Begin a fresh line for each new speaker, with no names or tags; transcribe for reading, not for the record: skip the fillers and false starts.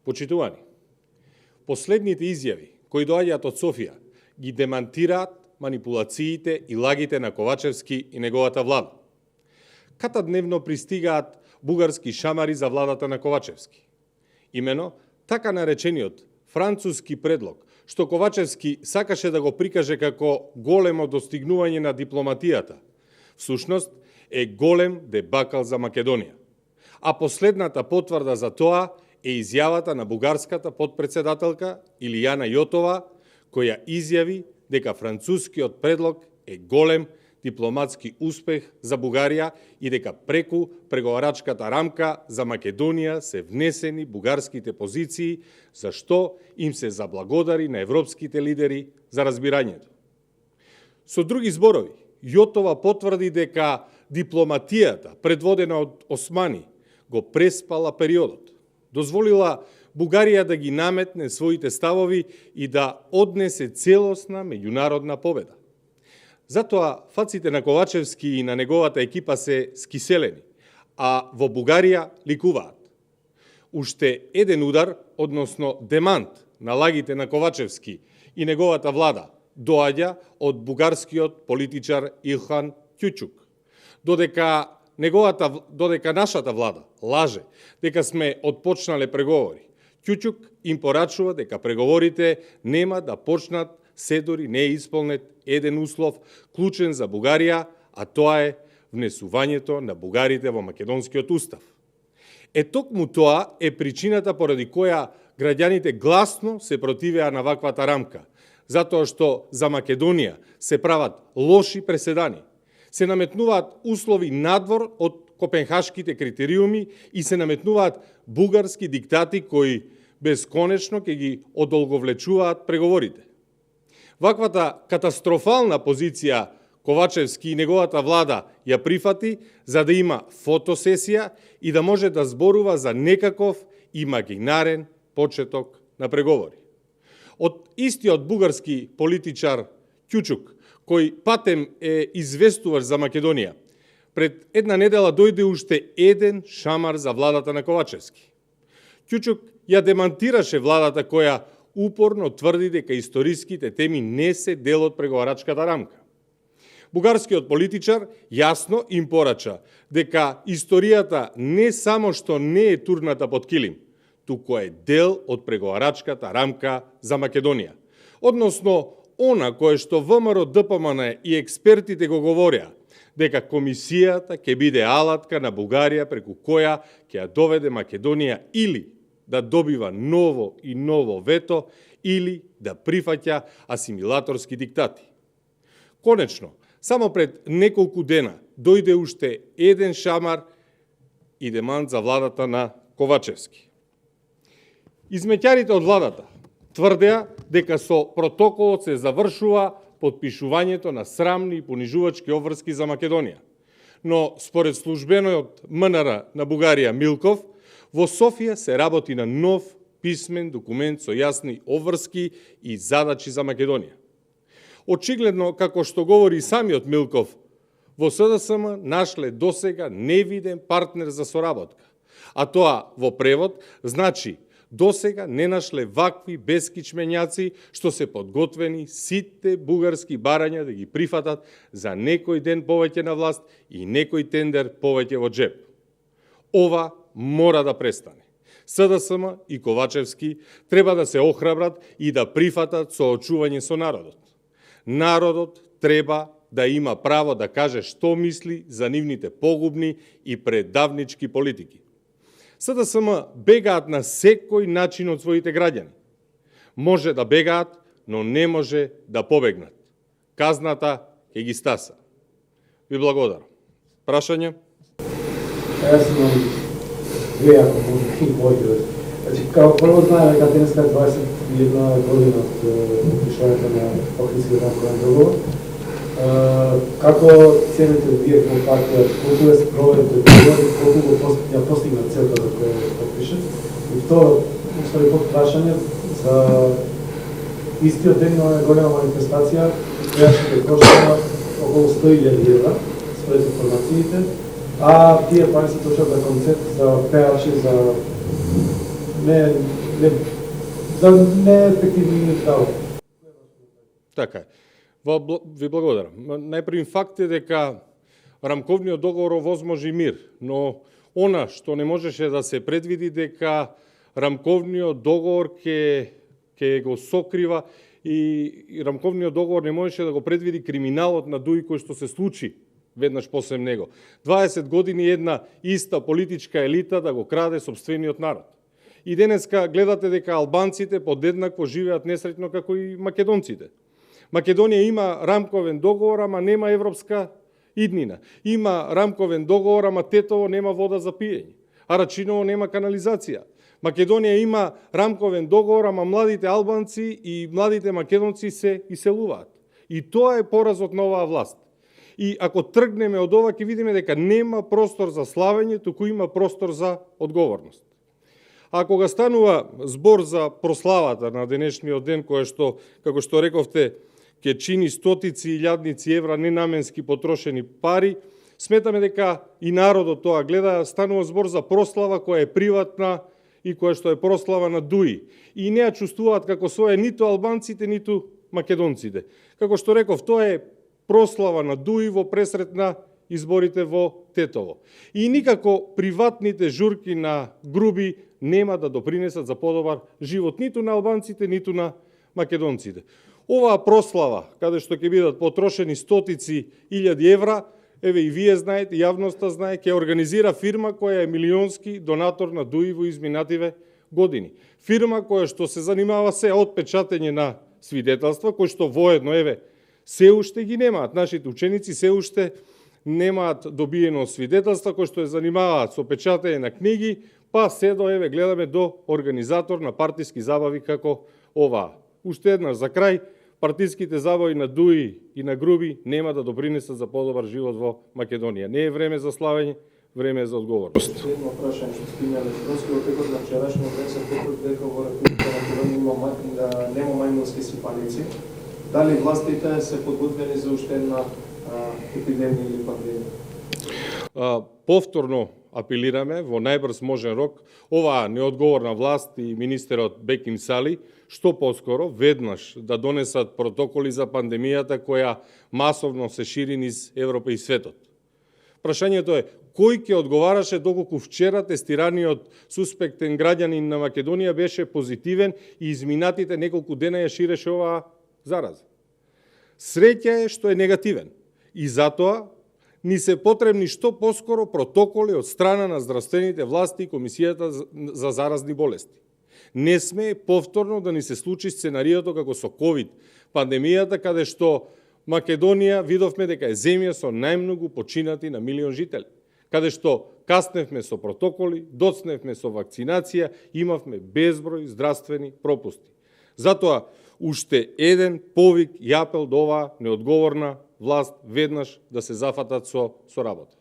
Почитувани, последните изјави кои доаѓаат од Софија ги демантираат манипулациите и лагите на Ковачевски и неговата влада. Катадневно пристигаат бугарски шамари за владата на Ковачевски. Имено, така наречениот француски предлог, што Ковачевски сакаше да го прикаже како големо достигнување на дипломатијата, всушност е голем дебакал за Македонија. А последната потврда за тоа е изјавата на бугарската подпредседателка Илијана Јотова, која изјави дека францускиот предлог е голем дипломатски успех за Бугарија и дека преку преговарачката рамка за Македонија се внесени бугарските позиции, за што им се заблагодари на европските лидери за разбирањето. Со други зборови, Јотова потврди дека дипломатијата, предводена од Османи, го преспала периодот. Дозволила Бугарија да ги наметне своите ставови и да однесе целосна меѓународна победа. Затоа фаците на Ковачевски и на неговата екипа се скиселени, а во Бугарија ликуваат. Уште еден удар, односно демант на лагите на Ковачевски и неговата влада, доаѓа од бугарскиот политичар Илхан Кјучук. Додека нашата влада лаже дека сме отпочнале преговори, Кјучук им порачува дека преговорите нема да почнат се дори не е исполнет еден услов клучен за Бугарија, а тоа е внесувањето на бугарите во македонскиот устав. Токму тоа е причината поради која граѓаните гласно се противеа на ваквата рамка, затоа што за Македонија се прават лоши преседани, се наметнуваат услови надвор од копенхашките критериуми и се наметнуваат бугарски диктати кои бесконечно ќе ги одолговлечуваат преговорите. Ваквата катастрофална позиција Ковачевски и неговата влада ја прифати за да има фотосесија и да може да зборува за некаков имагинарен почеток на преговори. Од истиот бугарски политичар Кјучук, кој патем е известуваш за Македонија, пред една недела дојде уште еден шамар за владата на Ковачевски. Кјучук ја демантираше владата која упорно тврди дека историските теми не се дел од преговарачката рамка. Бугарскиот политичар јасно им порача дека историјата не само што не е турната под килим, туку е дел од преговарачката рамка за Македонија. Односно, она кое што ВМРО, ДПМН и експертите го говореа, дека комисијата ќе биде алатка на Бугарија преку која ќе ја доведе Македонија или да добива ново и ново вето или да прифаќа асимилаторски диктати. Конечно, само пред неколку дена дојде уште еден шамар и демант за владата на Ковачевски. Измеќарите од владата тврдеа дека со протоколот се завршува подпишувањето на срамни и понижувачки обврски за Македонија. Но според службениот МНР на Бугарија Милков, во Софија се работи на нов писмен документ со јасни обврски и задачи за Македонија. Очигледно, како што говори самиот Милков, во СДСМ нашле досега невиден партнер за соработка, а тоа во превод значи досега не нашле вакви бескичмењаци што се подготвени сите бугарски барања да ги прифатат за некој ден повеќе на власт и некој тендер повеќе во джеп. Ова мора да престане. СДСМ и Ковачевски треба да се охрабрат и да прифатат соочување со народот. Народот треба да има право да каже што мисли за нивните погубни и предавнички политики. СДСМ бегаат на секој начин од своите граѓани. Може да бегаат, но не може да побегнат. Казната ќе ги стаса. Ви благодарам. Прашање?
Јас имам две ако може. Значи, како прво знаеме дека денеска 21 година од подпишувањето на Охридскиот рамковен договор. Како цените вие како партија, колку е спроведен договор, колку ја постигна целта за која е подпишен? И второ, устави прашање за истиот ден на голема манифестација, која ќе кошта околу 100.000 евра, според информациите, а тие пари се точат за концерт, за пеачи, за за неефективни работи.
Така е. Ви благодарам. Најпрвен факт е дека рамковниот договор овозможи мир, но она што не можеше да се предвиди дека рамковниот договор ќе го сокрива и рамковниот договор не можеше да го предвиди криминалот на Дуи кој што се случи веднаш после него. 20 години една иста политичка елита да го краде собствениот народ. И денеска гледате дека албанците подеднакво живеат несреќно како и македонците. Македонија има рамковен договор, ама нема европска иднина. Има рамковен договор, ама Тетово нема вода за пиење. А Рачиново нема канализација. Македонија има рамковен договор, ама младите албанци и младите македонци се иселуваат. И тоа е поразот на оваа власт. И ако тргнеме од ова, ќе видиме дека нема простор за славење, туку има простор за одговорност. А кога станува збор за прославата на денешниот ден, која што, како што рековте, ќе чини стотици илјадници евра ненаменски потрошени пари, сметаме дека и народот тоа гледа, станува збор за прослава која е приватна и која што е прослава на Дуи. И не ја чувствуваат како своја ниту албанците, ниту македонците. Како што реков, тоа е прослава на Дуи во пресрет на изборите во Тетово. И никако приватните журки на Груби нема да допринесат за подобар живот ниту на албанците, ниту на македонците. Оваа прослава, каде што ќе бидат потрошени стотици илјади евра, еве и вие знаете, јавноста знае, ќе организира фирма која е милионски донатор на Дуи во изминативе години. Фирма која што се занимава се од печатење на свидетелства, кои што воедно, еве, се уште ги немаат. Нашите ученици се уште немаат добиено свидетелства, кои што се занимаваат со печатење на книги, па се до, еве, гледаме до организатор на партиски забави како оваа. Уште еднаш за крај, партиските забави на Дуи и на Груби нема да допринесат за подобар живот во Македонија. Не е време за славење, време е за одговорност.
Едно прашање што спомнавте, Руски во текот на вчерашниот ден се потврди дека во Република Македонија нема мајмунски сипаници. Дали властите се подготвени за уште една епидемија или пандемија?
Повторно апелираме во најбрз можен рок оваа неодговорна власт и министерот Беким Сали што поскоро веднаш да донесат протоколи за пандемијата која масовно се шири низ Европа и светот. Прашањето е кој ќе одговараше доколку вчера тестираниот суспектен граѓанин на Македонија беше позитивен и изминатите неколку дена ја ширеше оваа зараза. Среќа е што е негативен и затоа ни се потребни што поскоро протоколи од страна на здравствените власти и Комисијата за заразни болести. Не сме повторно да ни се случи сценариото како со ковид пандемијата, каде што Македонија видовме дека е земја со најмногу починати на милион жители, каде што касневме со протоколи, доцневме со вакцинација, имавме безброј здравствени пропусти. Затоа уште еден повик и апел до оваа неодговорна власт веднаш да се зафатат со работа.